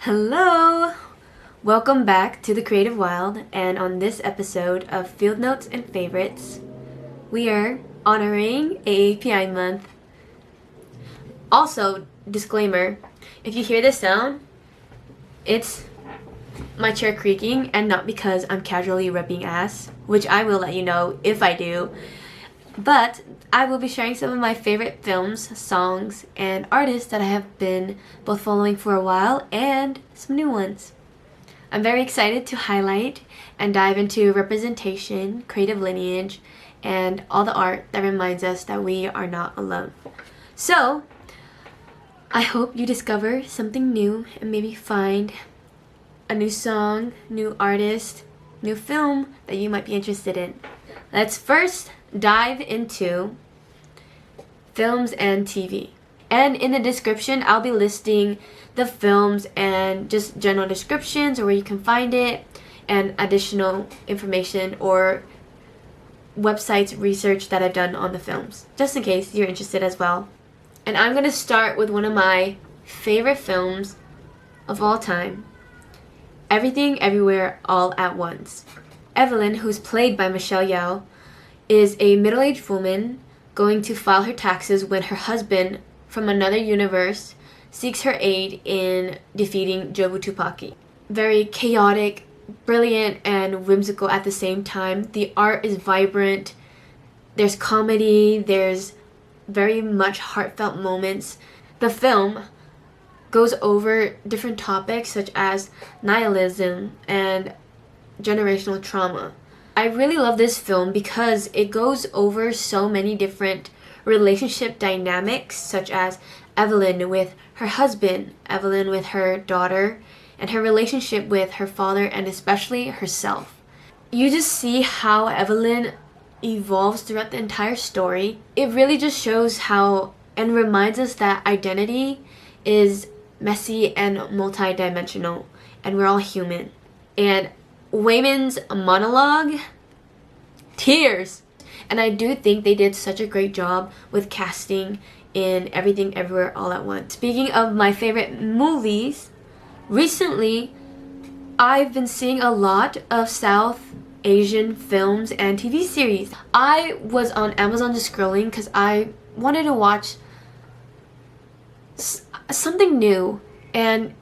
Hello! Welcome back to the Creative Wild, and on this episode of Field Notes and Favorites, we are honoring AAPI Month. Also, disclaimer, if you hear this sound, it's my chair creaking and not because I'm casually ripping ass, which I will let you know if I do. But I will be sharing some of my favorite films, songs, and artists that I have been both following for a while and some new ones. I'm very excited to highlight and dive into representation, creative lineage, and all the art that reminds us that we are not alone. So, I hope you discover something new and maybe find a new song, new artist, new film that you might be interested in. Let's first dive into films and TV. And in the description, I'll be listing the films and just general descriptions or where you can find it and additional information or websites research that I've done on the films, just in case you're interested as well. And I'm going to start with one of my favorite films of all time, Everything, Everywhere, All at Once. Evelyn, who's played by Michelle Yeoh, is a middle-aged woman going to file her taxes when her husband from another universe seeks her aid in defeating Jobu Tupaki. Very chaotic, brilliant, and whimsical at the same time. The art is vibrant. There's comedy. There's very much heartfelt moments. The film goes over different topics such as nihilism and generational trauma. I really love this film because it goes over so many different relationship dynamics, such as Evelyn with her husband, Evelyn with her daughter, and her relationship with her father and especially herself. You just see how Evelyn evolves throughout the entire story. It really just shows how and reminds us that identity is messy and multidimensional, and we're all human. And Wayman's monologue, tears. And I do think they did such a great job with casting in Everything Everywhere All at Once. Speaking of my favorite movies, recently I've been seeing a lot of South Asian films and TV series. I was on Amazon just scrolling because I wanted to watch something new, and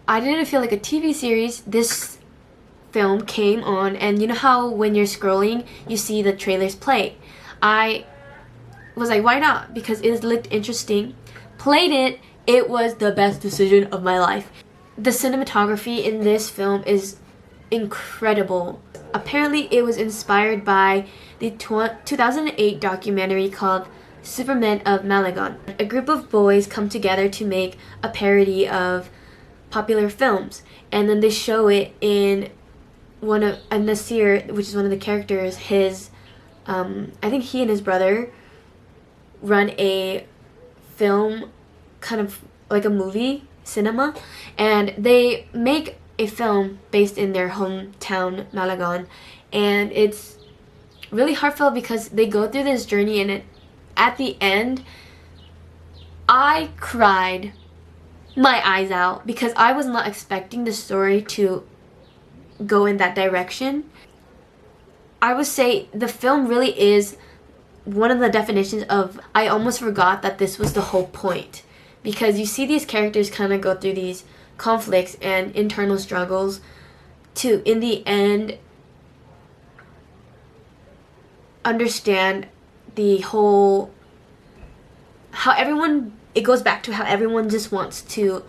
I didn't feel like a TV series. This film came on, and you know how when you're scrolling you see the trailers play. I was like, why not? Because it looked interesting. Played it. It was the best decision of my life. The cinematography in this film is incredible. Apparently it was inspired by the 2008 documentary called Superboys of Malegaon. A group of boys come together to make a parody of popular films, and then they show it in Nasir, which is one of the characters, his I think he and his brother run a film, kind of like a movie cinema, and they make a film based in their hometown Malegaon, and it's really heartfelt because they go through this journey, and at the end I cried my eyes out because I was not expecting the story to go in that direction. I would say the film really is one of the definitions of I almost forgot that this was the whole point, because you see these characters kind of go through these conflicts and internal struggles to in the end understand the whole how everyone, it goes back to how everyone just wants to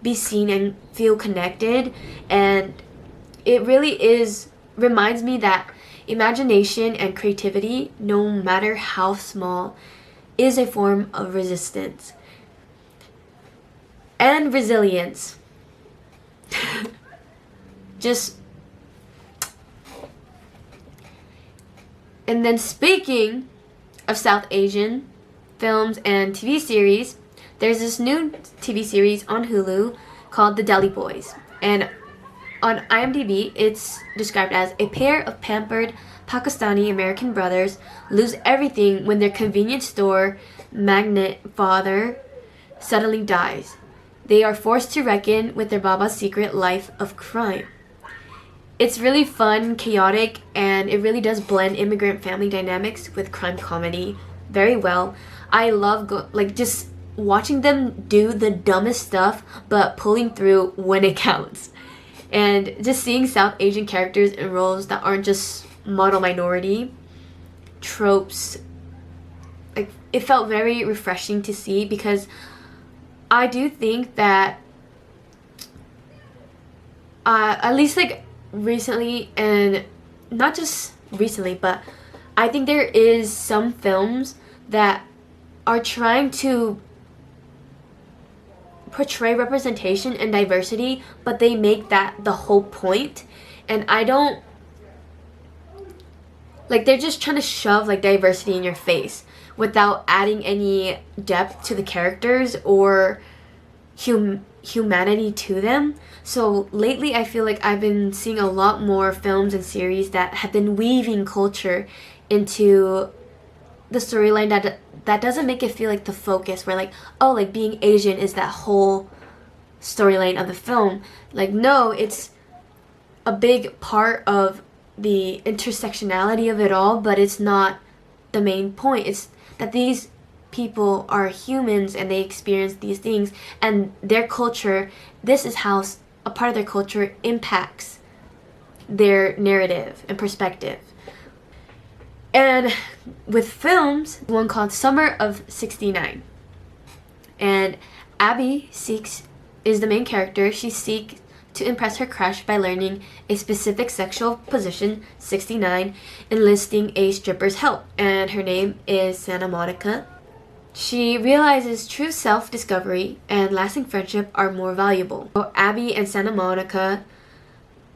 be seen and feel connected. And it really reminds me that imagination and creativity, no matter how small, is a form of resistance and resilience. And then speaking of South Asian films and TV series, there's this new TV series on Hulu called The Deli Boys. And on IMDB, it's described as a pair of pampered Pakistani-American brothers lose everything when their convenience store magnate father suddenly dies. they are forced to reckon with their baba's secret life of crime. It's really fun, chaotic, and it really does blend immigrant family dynamics with crime comedy very well. I love just watching them do the dumbest stuff but pulling through when it counts. And just seeing South Asian characters in roles that aren't just model minority tropes, like, it felt very refreshing to see, because I do think that at least like recently, and not just recently, but I think there is some films that are trying to portray representation and diversity, but they make that the whole point. And I don't like, they're just trying to shove like diversity in your face without adding any depth to the characters or humanity to them. So lately I feel like I've been seeing a lot more films and series that have been weaving culture into the storyline that doesn't make it feel like the focus, where like, oh, like being Asian is that whole storyline of the film. Like, no, it's a big part of the intersectionality of it all, but it's not the main point. It's that these people are humans and they experience these things, and their culture, this is how a part of their culture impacts their narrative and perspective. And with films, one called Summer of '69, and Abby is the main character. She seeks to impress her crush by learning a specific sexual position, 69, enlisting a stripper's help, and her name is Santa Monica. She realizes true self-discovery and lasting friendship are more valuable. So Abby and Santa Monica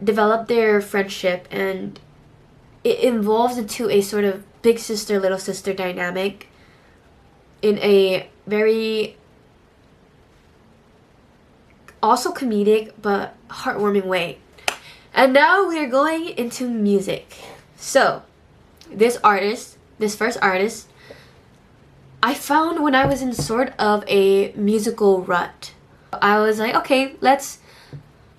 develop their friendship, and it evolves into a sort of big sister, little sister dynamic in a very also comedic but heartwarming way. And now we are going into music. So this first artist, I found when I was in sort of a musical rut. I was like, okay, let's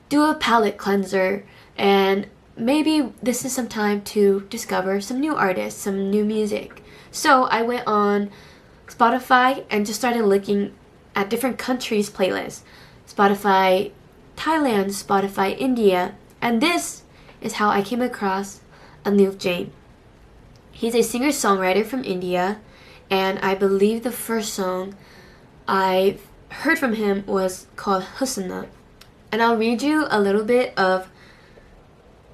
do a palette cleanser, and maybe this is some time to discover some new artists, some new music. So I went on Spotify and just started looking at different countries' playlists. Spotify Thailand, Spotify India, and this is how I came across Anuv Jain. He's a singer-songwriter from India, and I believe the first song I heard from him was called Husna. And I'll read you a little bit of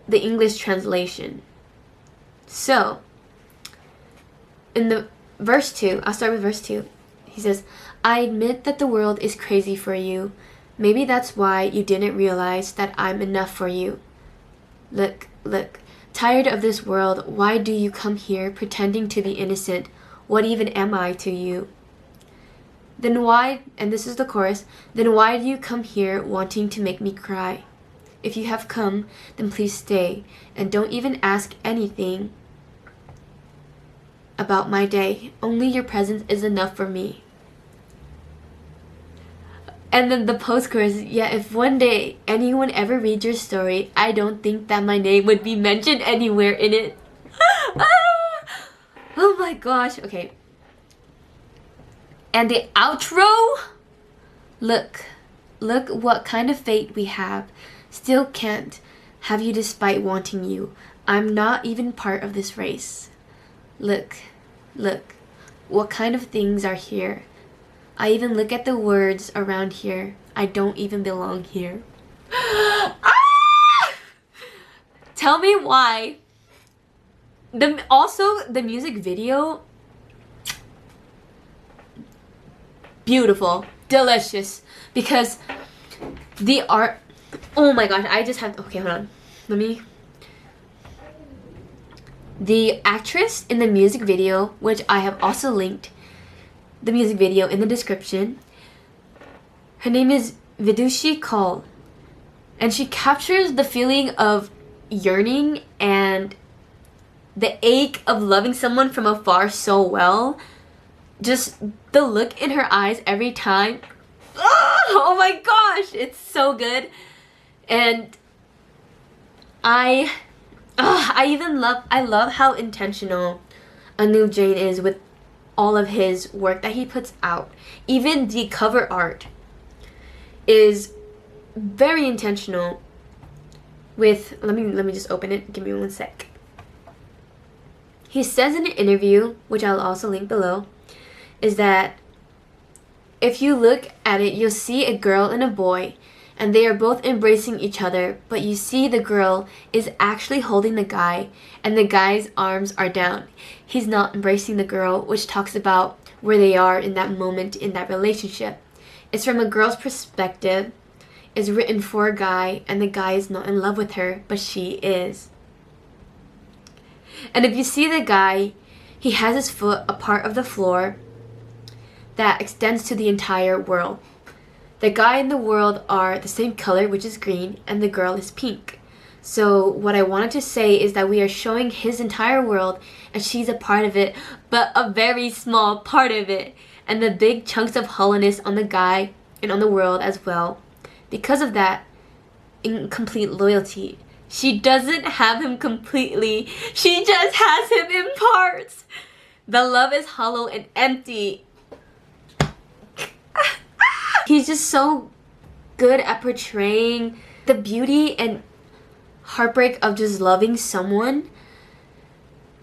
the English translation. So, in the verse 2, I'll start with verse 2. He says, I admit that the world is crazy for you. Maybe that's why you didn't realize that I'm enough for you. Look, tired of this world, why do you come here pretending to be innocent? What even am I to you? Then why, and this is the chorus, then why do you come here wanting to make me cry? If you have come, then please stay, and don't even ask anything about my day. Only your presence is enough for me. And then the post-chorus, yeah, if one day anyone ever reads your story, I don't think that my name would be mentioned anywhere in it. Oh my gosh, okay. And the outro? Look what kind of fate we have. Still can't have you despite wanting you. I'm not even part of this race. Look, what kind of things are here. I even look at the words around here. I don't even belong here. Tell me why. Also, the music video, beautiful, delicious, because the art, oh my gosh, I just have, okay, hold on, the actress in the music video, which I have also linked the music video in the description, her name is Vidushi Kaul, and she captures the feeling of yearning and the ache of loving someone from afar so well. Just the look in her eyes every time. Oh my gosh, it's so good. And I love how intentional Anuv Jain is with all of his work that he puts out. Even the cover art is very intentional with, let me just open it, give me one sec. He says in an interview, which I'll also link below, is that if you look at it, you'll see a girl and a boy, and they are both embracing each other, but you see the girl is actually holding the guy, and the guy's arms are down. He's not embracing the girl, which talks about where they are in that moment in that relationship. It's from a girl's perspective, it's written for a guy, and the guy is not in love with her, but she is. And if you see the guy, he has his foot a part of the floor that extends to the entire world. The guy and the world are the same color, which is green, and the girl is pink. So what I wanted to say is that we are showing his entire world, and she's a part of it, but a very small part of it. And the big chunks of hollowness on the guy and on the world as well. Because of that, incomplete loyalty. She doesn't have him completely. She just has him in parts. The love is hollow and empty. He's just so good at portraying the beauty and heartbreak of just loving someone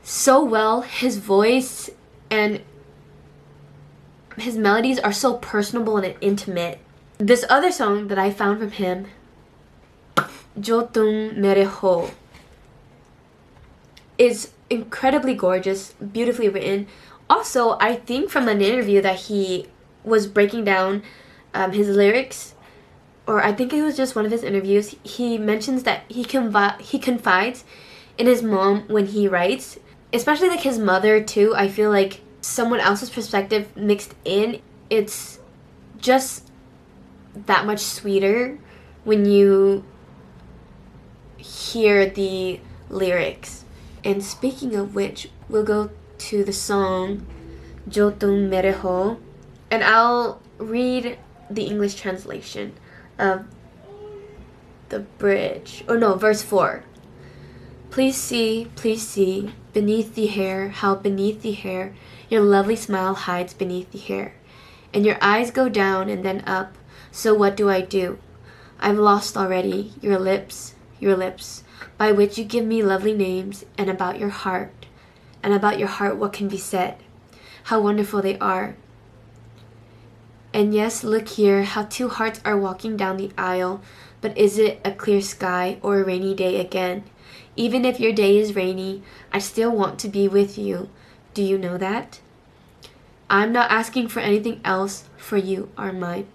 so well. His voice and his melodies are so personable and intimate. This other song that I found from him, Jo Tum Mere Ho, is incredibly gorgeous, beautifully written. Also, I think from an interview that he was breaking down his lyrics, or I think it was just one of his interviews, he mentions that he confides in his mom when he writes, especially like his mother too. I feel like someone else's perspective mixed in, it's just that much sweeter when you hear the lyrics. And speaking of which, we'll go to the song Jo Tum Mere Ho, and I'll read the English translation of the bridge, or no, verse 4. Please see, beneath the hair, how beneath the hair your lovely smile hides beneath the hair, and your eyes go down and then up. So what do? I've lost already your lips, by which you give me lovely names, and about your heart what can be said? How wonderful they are. And yes, look here, how two hearts are walking down the aisle, but is it a clear sky or a rainy day again? Even if your day is rainy, I still want to be with you. Do you know that? I'm not asking for anything else, for you are mine.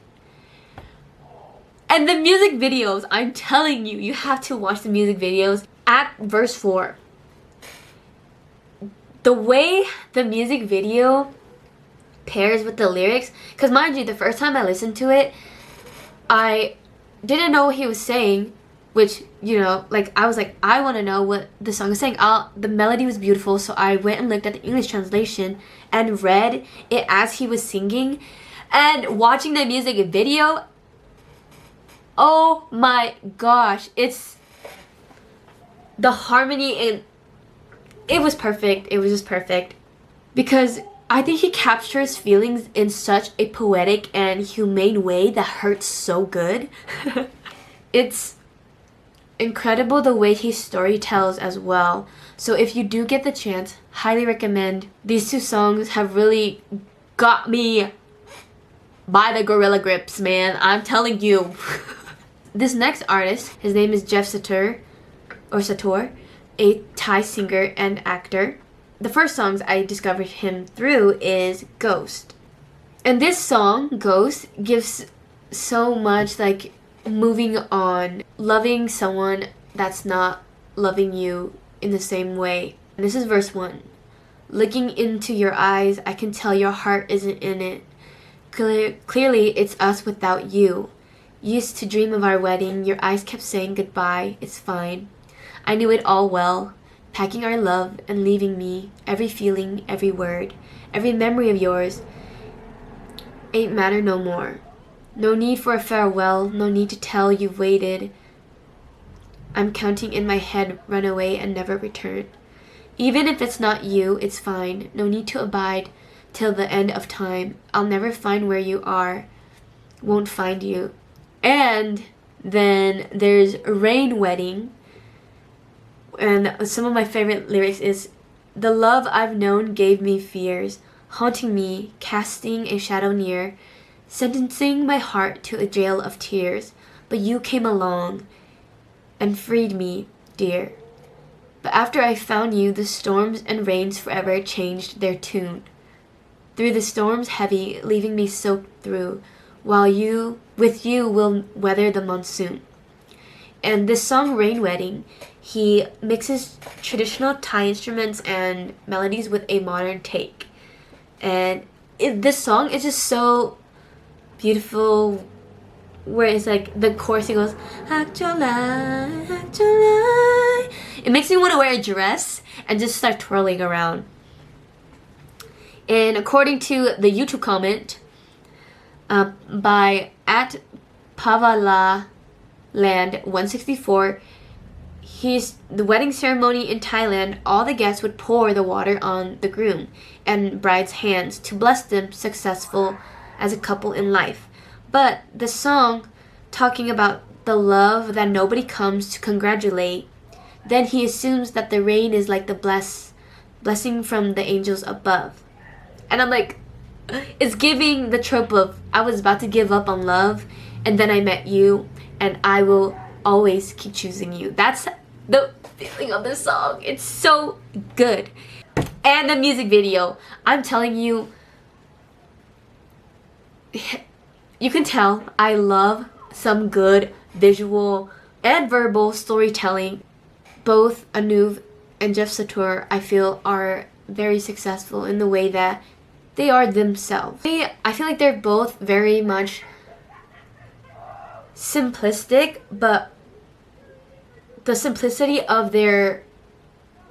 And the music videos, I'm telling you, you have to watch the music videos. At verse 4, the way the music video pairs with the lyrics, because mind you, the first time I listened to it, I didn't know what he was saying, which, you know, like I was like, I want to know what the song is saying. The melody was beautiful, so I went and looked at the English translation and read it as he was singing. And watching the music video, oh my gosh, it's the harmony, and it was perfect. It was just perfect, because I think he captures feelings in such a poetic and humane way that hurts so good. It's incredible the way he storytells as well. So if you do get the chance, highly recommend. These two songs have really got me by the gorilla grips, man. I'm telling you. This next artist, his name is Jeff Satur, a Thai singer and actor. The first songs I discovered him through is Ghost. And this song, Ghost, gives so much like moving on, loving someone that's not loving you in the same way. And this is verse 1. Looking into your eyes, I can tell your heart isn't in it. Clearly, it's us without you. Used to dream of our wedding, your eyes kept saying goodbye, it's fine. I knew it all well, packing our love and leaving me, every feeling, every word, every memory of yours ain't matter no more. No need for a farewell, no need to tell you've waited. I'm counting in my head, run away and never return. Even if it's not you, it's fine. No need to abide till the end of time. I'll never find where you are, won't find you. And then there's Rain Wedding. And some of my favorite lyrics is, the love I've known gave me fears, haunting me, casting a shadow near, sentencing my heart to a jail of tears. But you came along and freed me, dear. But after I found you, the storms and rains forever changed their tune. Through the storms heavy, leaving me soaked through, while with you will weather the monsoon. And this song, Rain Wedding, he mixes traditional Thai instruments and melodies with a modern take. And this song is just so beautiful, where it's like the chorus, it goes, Hakcholai, Hakcholai. It makes me want to wear a dress and just start twirling around. And according to the YouTube comment by @PavalaLand 164, the wedding ceremony in Thailand, all the guests would pour the water on the groom and bride's hands to bless them successful as a couple in life. But the song talking about the love that nobody comes to congratulate, then he assumes that the rain is like the blessing from the angels above. And I'm like, it's giving the trope of, I was about to give up on love and then I met you and I will always keep choosing you. That's the feeling of this song. It's so good. And the music video, I'm telling you, you can tell I love some good visual and verbal storytelling. Both Anuv and Jeff Satur, I feel, are very successful in the way that they are themselves. I feel like they're both very much simplistic, but the simplicity of their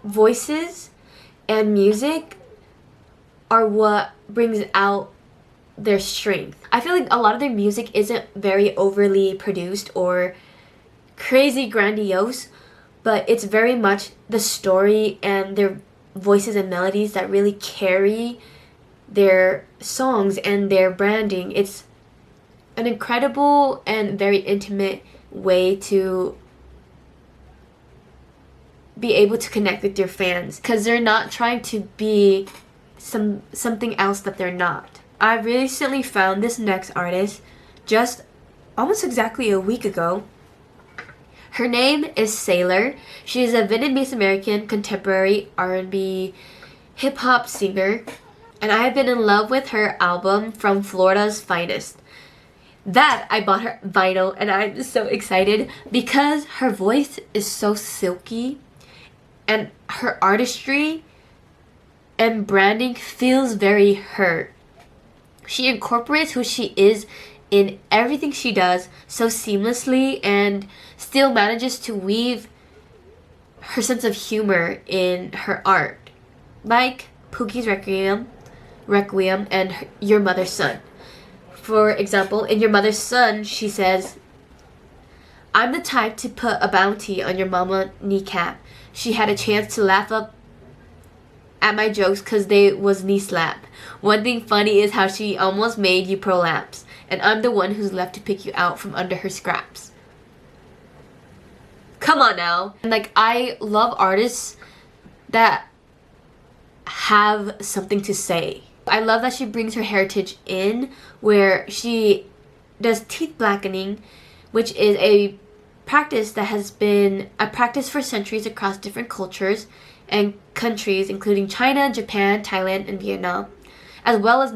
voices and music are what brings out their strength. I feel like a lot of their music isn't very overly produced or crazy grandiose, but it's very much the story and their voices and melodies that really carry their songs and their branding. It's an incredible and very intimate way to be able to connect with your fans, because they're not trying to be something else that they're not. I recently found this next artist just almost exactly a week ago. Her name is SAILORR. She is a Vietnamese American contemporary R&B hip hop singer, and I have been in love with her album From Florida's Finest. That I bought her vinyl, and I'm just so excited because her voice is so silky and her artistry and branding feels very her. She incorporates who she is in everything she does so seamlessly and still manages to weave her sense of humor in her art, like Pookie's Requiem and Your Mother's Son. For example, in Your Mother's Son, she says, I'm the type to put a bounty on your mama kneecap. She had a chance to laugh up at my jokes because they was knee slap. One thing funny is how she almost made you prolapse, and I'm the one who's left to pick you out from under her scraps. Come on now. And like, I love artists that have something to say. I love that she brings her heritage in, where she does teeth blackening, which is a practice that has been a practice for centuries across different cultures and countries, including China, Japan, Thailand, and Vietnam, as well as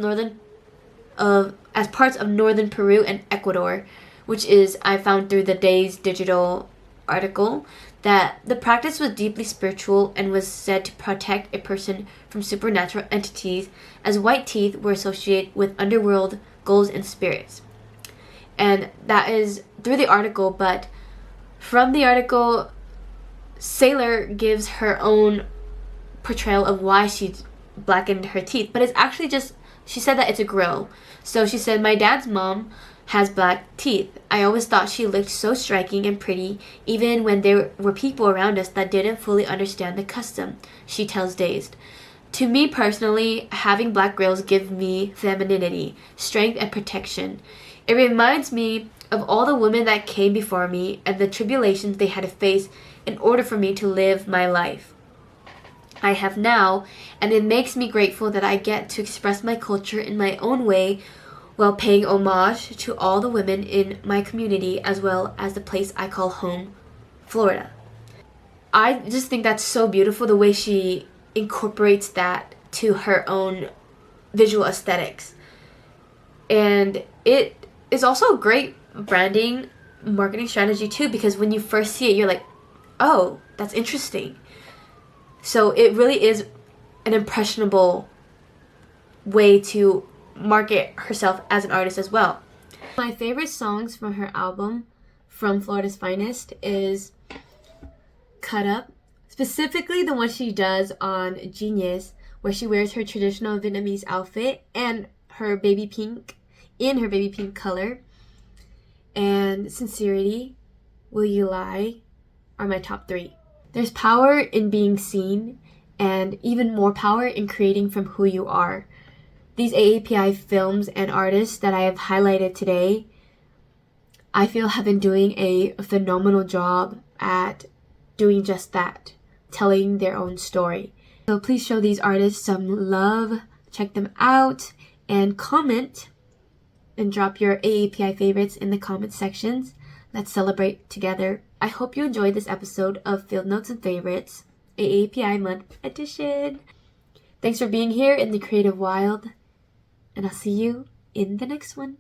as parts of northern Peru and Ecuador, which is, I found through the Day's digital article, that the practice was deeply spiritual and was said to protect a person from supernatural entities, as white teeth were associated with underworld ghouls and spirits. And that is through the article, but from the article, SAILORR gives her own portrayal of why she blackened her teeth, but it's actually just, she said that it's a grill. So she said, my dad's mom has black teeth. I always thought she looked so striking and pretty, even when there were people around us that didn't fully understand the custom, she tells Dazed. To me personally, having black girls give me femininity, strength, and protection. It reminds me of all the women that came before me and the tribulations they had to face in order for me to live my life I have now, and it makes me grateful that I get to express my culture in my own way while paying homage to all the women in my community as well as the place I call home, Florida. I just think that's so beautiful the way she incorporates that to her own visual aesthetics. And it is also a great branding marketing strategy too, because when you first see it, you're like, oh, that's interesting. So it really is an impressionable way to market herself as an artist as well. My favorite songs from her album, From Florida's Finest, is Cut Up. Specifically the one she does on Genius, where she wears her traditional Vietnamese outfit and her baby pink, in her baby pink color. And Sincerity, Will You Lie are my top 3. There's power in being seen and even more power in creating from who you are. These AAPI films and artists that I have highlighted today, I feel have been doing a phenomenal job at doing just that, telling their own story. So please show these artists some love, check them out, and comment and drop your AAPI favorites in the comment sections. Let's celebrate together. I hope you enjoyed this episode of Field Notes and Favorites, AAPI Month edition. Thanks for being here in the creative wild, and I'll see you in the next one.